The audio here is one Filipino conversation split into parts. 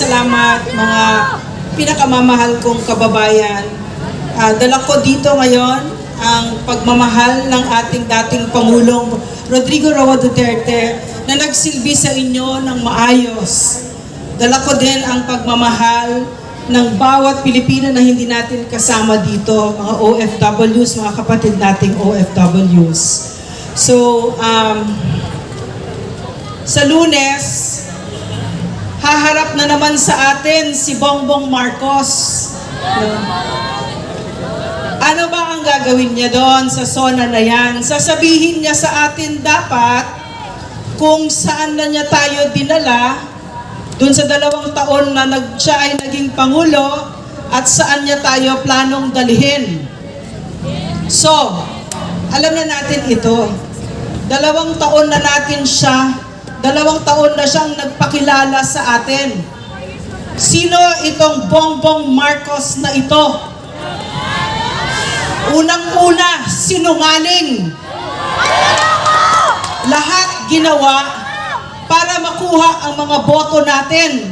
salamat mga pinakamamahal kong kababayan. Dala ko dito ngayon ang pagmamahal ng ating dating Pangulong Rodrigo Roa Duterte na nagsilbi sa inyo ng maayos. Dala ko din ang pagmamahal ng bawat Pilipino na hindi natin kasama dito, mga OFWs, mga kapatid nating OFWs. So, sa Lunes, haharap na naman sa atin si Bongbong Marcos. Ano ba ang gagawin niya doon sa zona na yan? Sasabihin niya sa atin dapat kung saan na niya tayo dinala doon sa 2 taon na siya ay naging Pangulo at saan niya tayo planong dalhin. So, alam na natin ito. 2 taon na natin siya 2 taon na siyang nagpakilala sa atin. Sino itong Bongbong Marcos na ito? Unang-una, sinungaling. Lahat ginawa para makuha ang mga boto natin.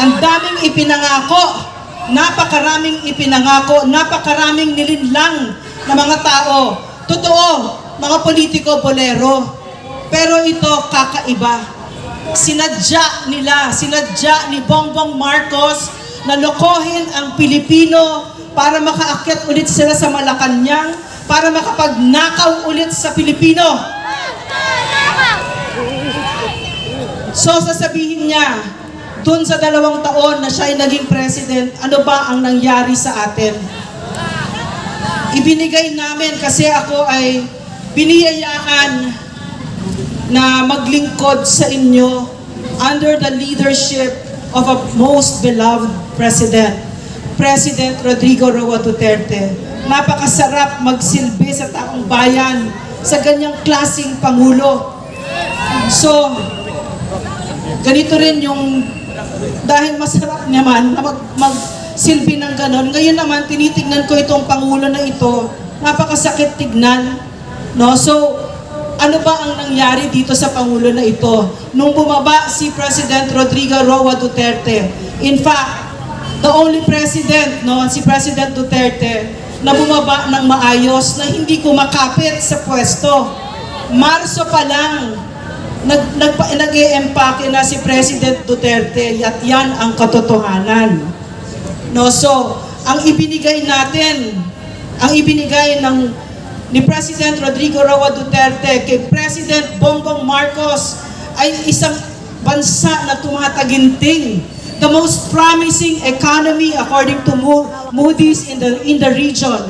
Ang daming ipinangako, napakaraming ipinangako, napakaraming nilinlang na mga tao. Totoo, mga politiko bolero. Pero ito kakaiba. Sinadya ni Bongbong Marcos na lokohin ang Pilipino para makaakyat ulit sila sa Malacanang, para makapagnakaw ulit sa Pilipino. So sasabihin niya, dun sa 2 taon na siya ay naging president, ano ba ang nangyari sa atin? Ibinigay namin kasi ako ay biniyayaan na maglingkod sa inyo under the leadership of a most beloved President, President Rodrigo Roa Duterte. Napakasarap magsilbi sa taong bayan sa ganyang klaseng Pangulo. So, ganito rin yung, dahil masarap naman na magsilbi ng ganon, ngayon naman tinitignan ko itong Pangulo na ito, napakasakit tignan. No? So, ano ba ang nangyari dito sa Pangulo na ito? Nung bumaba si President Rodrigo Roa Duterte, in fact, the only president, si President Duterte, na bumaba ng maayos, na hindi kumakapit sa pwesto. Marso pa lang, nag-e-empake na si President Duterte, at yan ang katotohanan. So, ang ibinigay natin, ni President Rodrigo Roa Duterte kay President Bongbong Marcos ay isang bansa na tumataginting. The most promising economy according to Moody's in the region.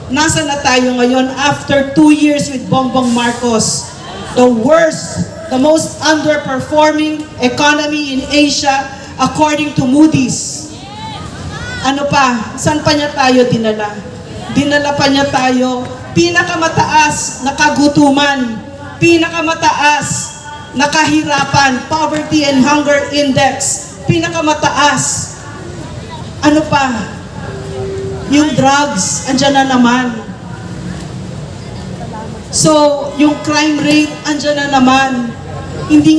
Nasa na tayo ngayon after 2 years with Bongbong Marcos? The worst, the most underperforming economy in Asia according to Moody's. Ano pa? Saan pa niya tayo dinala? Dinala pa niya tayo pinakamataas na kagutuman, pinakamataas na kahirapan, poverty and hunger index, pinakamataas. Ano pa? Yung drugs, andyan na naman. So, yung crime rate, andyan na naman. Hindi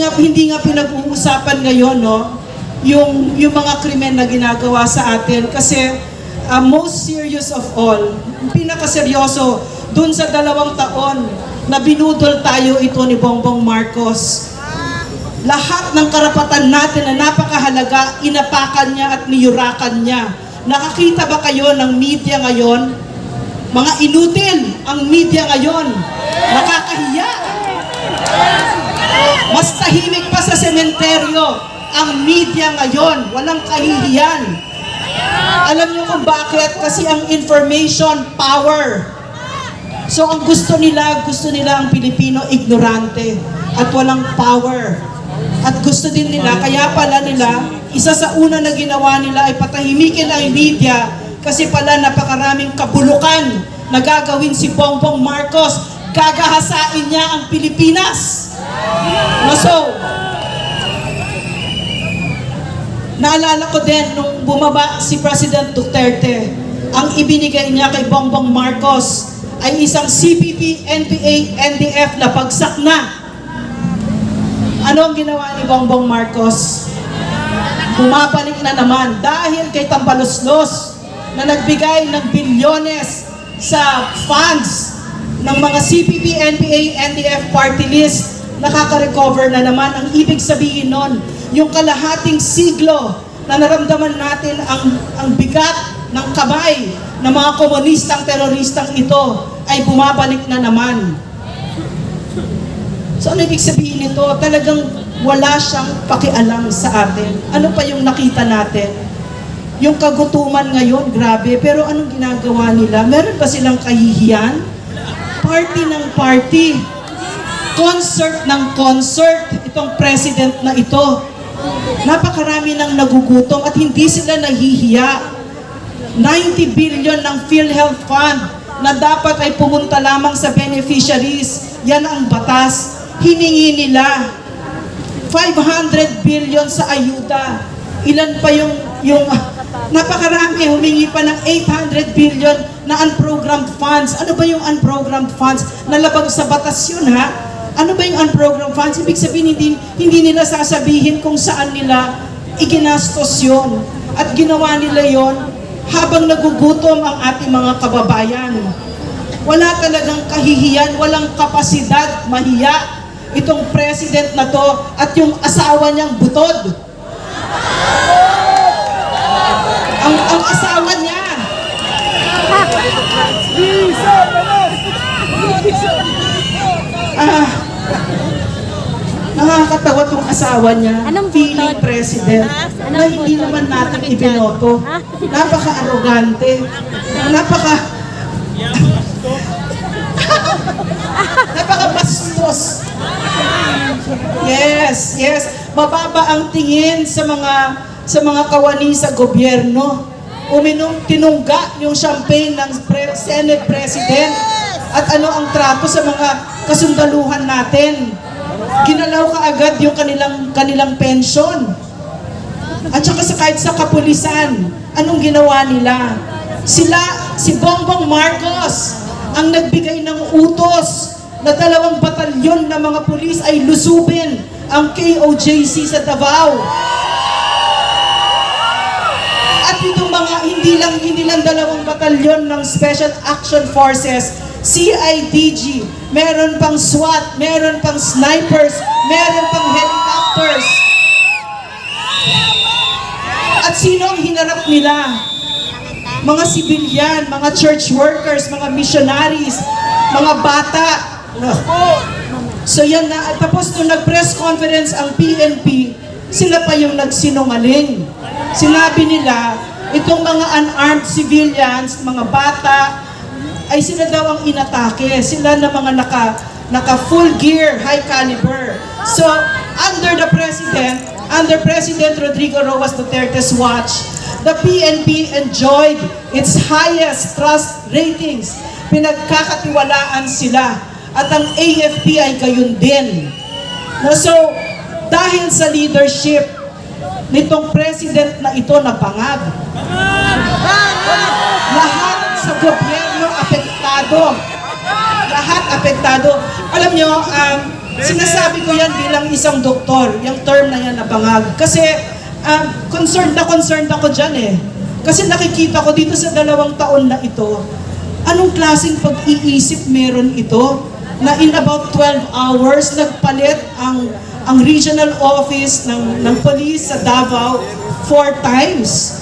nga pinag-uusapan ngayon, no? Yung mga krimen na ginagawa sa atin. Kasi, most serious of all, pinakaseryoso, dun sa 2 taon na binudol tayo ito ni Bongbong Marcos. Lahat ng karapatan natin na napakahalaga, inapakan niya at niyurakan niya. Nakakita ba kayo ng media ngayon? Mga inutil ang media ngayon. Nakakahiya. Mas tahimik pa sa sementeryo ang media ngayon. Walang kahihiyan. Alam niyo kung bakit? Kasi ang information power. So ang gusto nila ang Pilipino ignorante at walang power. At gusto din nila, kaya pala nila, isa sa una na ginawa nila ay patahimikin ang media kasi pala napakaraming kabulukan na gagawin si Bongbong Marcos. Gagahasain niya ang Pilipinas. So, naalala ko din nung bumaba si President Duterte, ang ibinigay niya kay Bongbong Marcos ay isang CPP, NPA, NDF na bagsak na. Ano ang ginawa ni Bongbong Marcos? bumabalik na naman dahil kay Tambaloslos na nagbigay ng bilyones sa funds ng mga CPP, NPA, NDF party list, nakaka-recover na naman. Ang ibig sabihin nun, yung kalahating siglo na naramdaman natin ang bigat ng kamay ng mga komunistang teroristang ito ay bumabalik na naman. So ano ibig sabihin nito? Talagang wala siyang pakialam sa atin. Ano pa yung nakita natin? Yung kagutuman ngayon, grabe. Pero anong ginagawa nila? Meron ba silang kahihiyan? Party ng party. Concert ng concert. Itong president na ito. Napakarami ng nagugutom at hindi sila nahihiya. 90 billion ng PhilHealth Fund na dapat ay pumunta lamang sa beneficiaries. Yan ang batas. Hiningi nila 500 billion sa ayuda. Ilan pa yung napakarami, humingi pa ng 800 billion na unprogrammed funds. Ano ba yung unprogrammed funds? Nalabag sa batas yun, ha? Ano ba yung unprogrammed funds? Ibig sabihin, hindi nila sasabihin kung saan nila iginastos yun. At ginawa nila yon habang nagugutom ang ating mga kababayan. Wala talagang kahihiyan, walang kapasidad, mahiya itong president na to at yung asawa niyang butod. Ang asawa niya. Nakakatawa tong asawa niya. Feeling president na hindi naman natin ibinoto. Napaka-arrogante. Napaka-bastos. Yes. Mababa ang tingin sa mga kawani sa gobyerno. Tinungga yung champagne ng Senate President. At ano ang trato sa mga kasundaluhan natin? Ginalaw kaagad yung kanilang pension. At saka kahit sa kapulisan, anong ginawa nila? Si Bongbong Marcos, ang nagbigay ng utos na 2 batalyon ng mga pulis ay lusubin ang KOJC sa Davao. At itong mga hindi lang 2 batalyon ng Special Action Forces, CIDG, meron pang SWAT, meron pang snipers, meron pang helicopters. At sino ang hinarap nila? Mga sibilyan, mga church workers, mga missionaries, mga bata. So yan na. Tapos nung nag-press conference ang PNP, sila pa yung nagsinungaling. Sinabi nila, itong mga unarmed civilians, mga bata, ay sila daw ang inatake. Sila na mga naka full gear, high caliber. So, under President Rodrigo Roas Duterte's watch, the PNP enjoyed its highest trust ratings. Pinagkakatiwalaan sila. At ang AFP ay gayon din. So, dahil sa leadership nitong president na ito na bangag, lahat sa gobyerno apektado. Lahat apektado. Alam nyo, sinasabi ko yan bilang isang doktor, yung term na yan na bangag. Kasi concerned ako dyan eh. Kasi nakikita ko dito sa 2 taon na ito, anong klaseng pag-iisip meron ito? Na in about 12 hours, nagpalit ang regional office ng police sa Davao 4 times.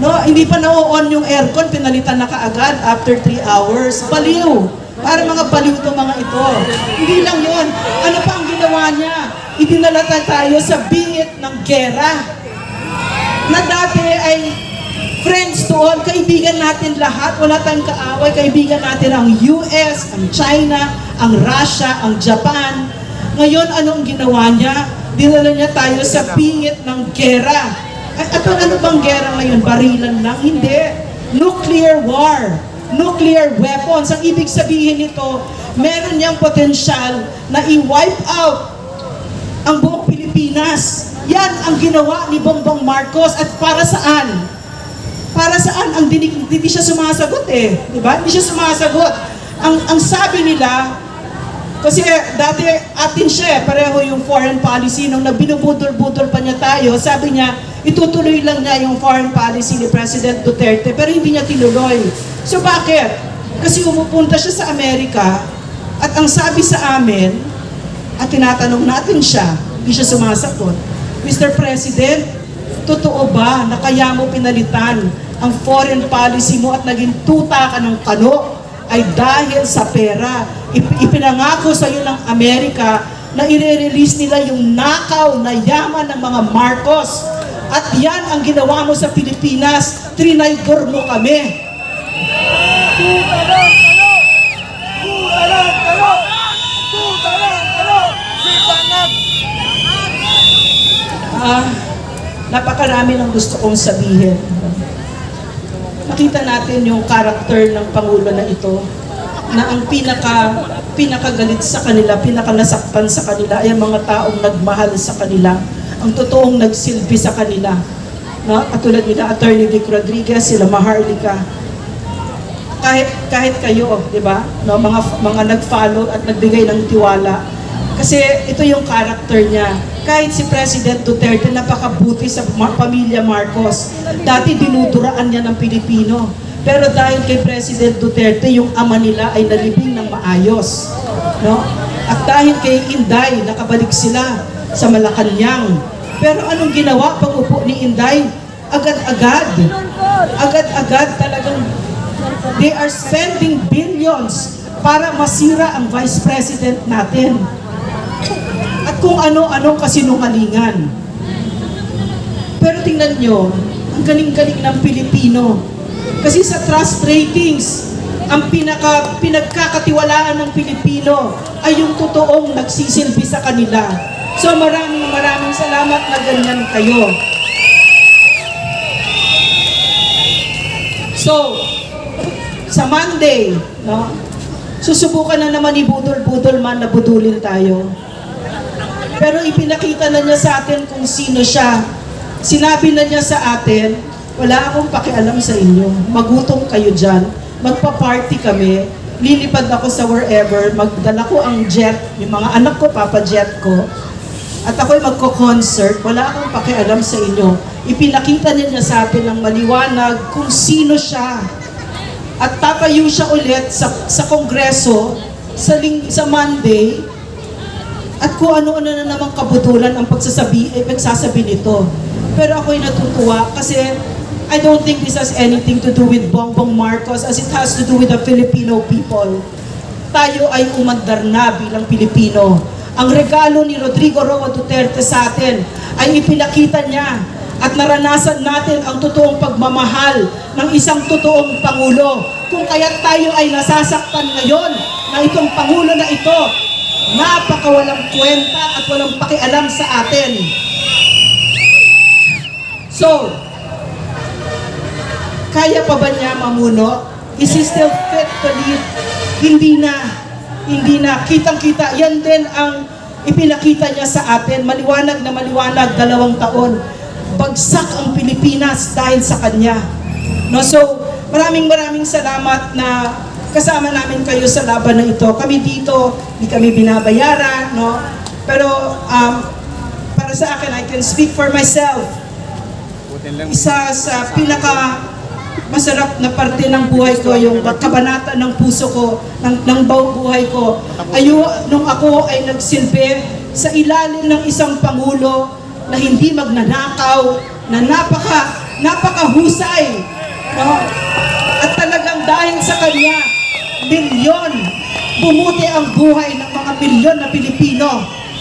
No, hindi pa na-on yung aircon, pinalitan na kaagad after 3 hours. Baliw. Para mga baliw itong mga ito. Hindi lang yun. Ano pa ang ginawa niya? Idinala tayo sa bingit ng gera. Na dati ay friends doon, kaibigan natin lahat, wala tayong kaaway, kaibigan natin ang US, ang China, ang Russia, ang Japan. Ngayon, anong ginawa niya? Dinala niya tayo sa bingit ng gera. At ano bang gera ngayon? Barilan lang? Hindi. Nuclear war. Nuclear weapons. Ang ibig sabihin nito, meron niyang potensyal na i-wipe out ang buong Pilipinas. Yan ang ginawa ni Bongbong Marcos. At para saan? Para saan? Hindi siya sumasagot eh. Diba? Hindi siya sumasagot. Ang sabi nila, Kasi dati atin siya, pareho yung foreign policy. Nung nabinubudol-budol pa niya tayo, sabi niya, itutuloy lang niya yung foreign policy ni President Duterte, pero hindi niya tinuloy. So bakit? Kasi umupunta siya sa Amerika, at ang sabi sa amin, at tinatanong natin siya, hindi siya sumasagot, Mr. President, totoo ba na kaya mo pinalitan ang foreign policy mo at naging tuta ka ng kano ay dahil sa pera? Ipinangako sa iyo ng Amerika na i-release nila yung nakaw na yaman ng mga Marcos. At yan ang ginawa mo sa Pilipinas, trinaydor mo kami. Napakarami ng gusto kong sabihin. Makita natin yung karakter ng Pangulo na ito, na ang pinakagalit sa kanila, pinakanasaktan sa kanila ay ang mga taong nagmahal sa kanila, ang totoong nagsilbi sa kanila. No? Katulad nila Attorney Vic Rodriguez, sila Maharlika. Kahit kayo, di ba? No? Mga nag-follow at nagbigay ng tiwala. Kasi ito yung karakter niya. Kahit si President Duterte, napakabuti sa pamilya Marcos. Dati dinuduraan niya ng Pilipino. Pero dahil kay President Duterte, yung ama nila ay nalibing ng maayos. No? At dahil kay Inday, nakabalik sila sa Malacanang. Pero anong ginawa pag upo ni Inday? Agad-agad. Agad-agad talagang they are spending billions para masira ang Vice President natin. At kung ano-anong kasinungalingan. Pero tingnan nyo, ang galing-galing ng Pilipino. Kasi sa trust ratings, ang pinagkakatiwalaan ng Pilipino ay yung totoong nagsisilbi sa kanila. So maraming salamat na ganyan kayo. So, sa Monday, no, susubukan na naman ni Budol-Budol man na budulin tayo. Pero ipinakita na niya sa atin kung sino siya. Sinabi na niya sa atin, wala akong pakialam sa inyo. Magutom kayo dyan. Magpa-party kami. Lilipad ako sa wherever. Magdala ko ang jet. Yung mga anak ko, papa-jet ko. At ako'y magko-concert. Wala akong pakialam sa inyo. Ipinakita niya sa atin ng maliwanag kung sino siya. At tatayo siya ulit sa Kongreso sa Monday. At kung ano-ano na namang kabutulan ang pagsasabi nito. Pero ako'y natutuwa kasi I don't think this has anything to do with Bongbong Marcos as it has to do with the Filipino people. Tayo ay umandar na bilang Pilipino. Ang regalo ni Rodrigo Roa Duterte sa atin ay ipinakita niya at naranasan natin ang totoong pagmamahal ng isang totoong Pangulo. Kung kaya't tayo ay nasasaktan ngayon na itong Pangulo na ito, napakawalang kwenta at walang pakialam sa atin. So, kaya pa ba niya mamuno? Is he still fit to lead? Hindi na. Kitang-kita. Yan din ang ipinakita niya sa atin. Maliwanag na maliwanag, 2 taon. Bagsak ang Pilipinas dahil sa kanya. No, so, maraming salamat na kasama namin kayo sa laban na ito. Kami dito, hindi kami binabayaran, no? Pero para sa akin, I can speak for myself. Isa sa masarap na parte ng buhay ko, yung kabanata ng puso ko, ng bawang buhay ko, nung ako ay nagsilbi sa ilalim ng isang Pangulo na hindi magnanakaw, na napakahusay, no? At talagang dahil sa kanya, bumuti ang buhay ng mga milyon na Pilipino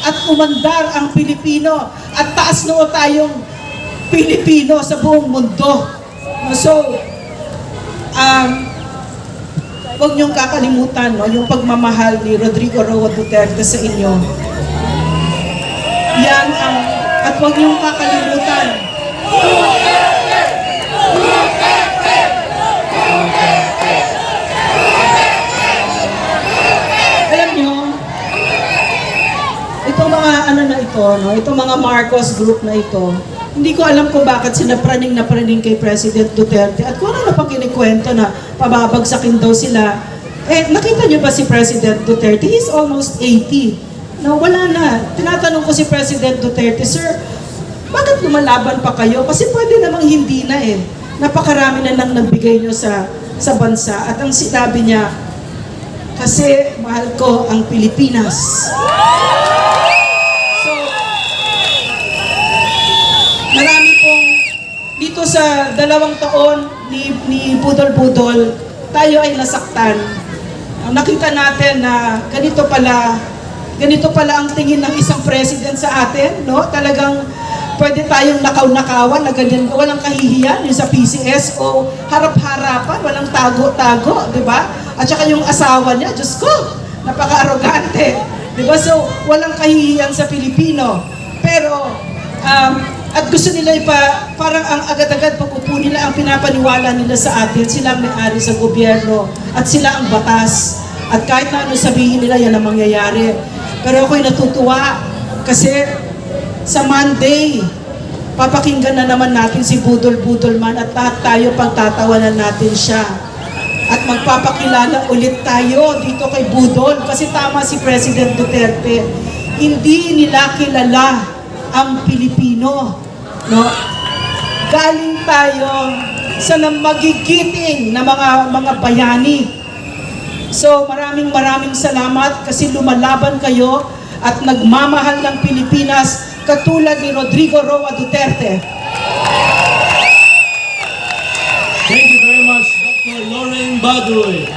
at umandar ang Pilipino at taas noo tayong Pilipino sa buong mundo. So, huwag niyong kakalimutan, no, yung pagmamahal ni Rodrigo Roa Duterte sa inyo. Yan at huwag niyong kakalimutan. Alam niyo, itong mga itong mga Marcos group na ito, hindi ko alam kung bakit sila praning kay President Duterte at kung ano na pang kinikwento na pababagsakin daw sila, Eh, nakita niyo ba si President Duterte? He's almost 80. No, wala na. Tinatanong ko si President Duterte, Sir, bakit lumalaban pa kayo? Kasi pwede namang hindi na eh. Napakarami na nang nagbigay niyo sa bansa. At ang sinabi niya, kasi mahal ko ang Pilipinas. So, marami pong dito sa 2 taon ni Budol-Budol, tayo ay nasaktan. Nakita natin na ganito pala ang tingin ng isang president sa atin, no? Talagang pwede tayong nakaw-nakawan na ganyan, walang kahihiyan, yung sa PCS o harap-harapan, walang tago-tago, di ba? At saka yung asawa niya, Diyos ko, napaka-arrogante, di ba? So, walang kahihiyan sa Pilipino. Pero, at gusto nila parang ang agad-agad pag-upo nila, ang pinapaniwala nila sa atin, sila ang may-ari sa gobyerno, at sila ang batas. At kahit na ano sabihin nila, yan ang mangyayari. Pero ako'y natutuwa, kasi sa Monday, papakinggan na naman natin si Budol-Budol man at lahat tayo pagtatawanan natin siya. At magpapakilala ulit tayo dito kay Budol kasi tama si President Duterte. Hindi nila kilala ang Pilipino. No? Galing tayo sa magigiting na mga bayani. So maraming salamat kasi lumalaban kayo at nagmamahal ng Pilipinas katulad ni Rodrigo Roa Duterte. Thank you very much, Dr. Lauren Baduy.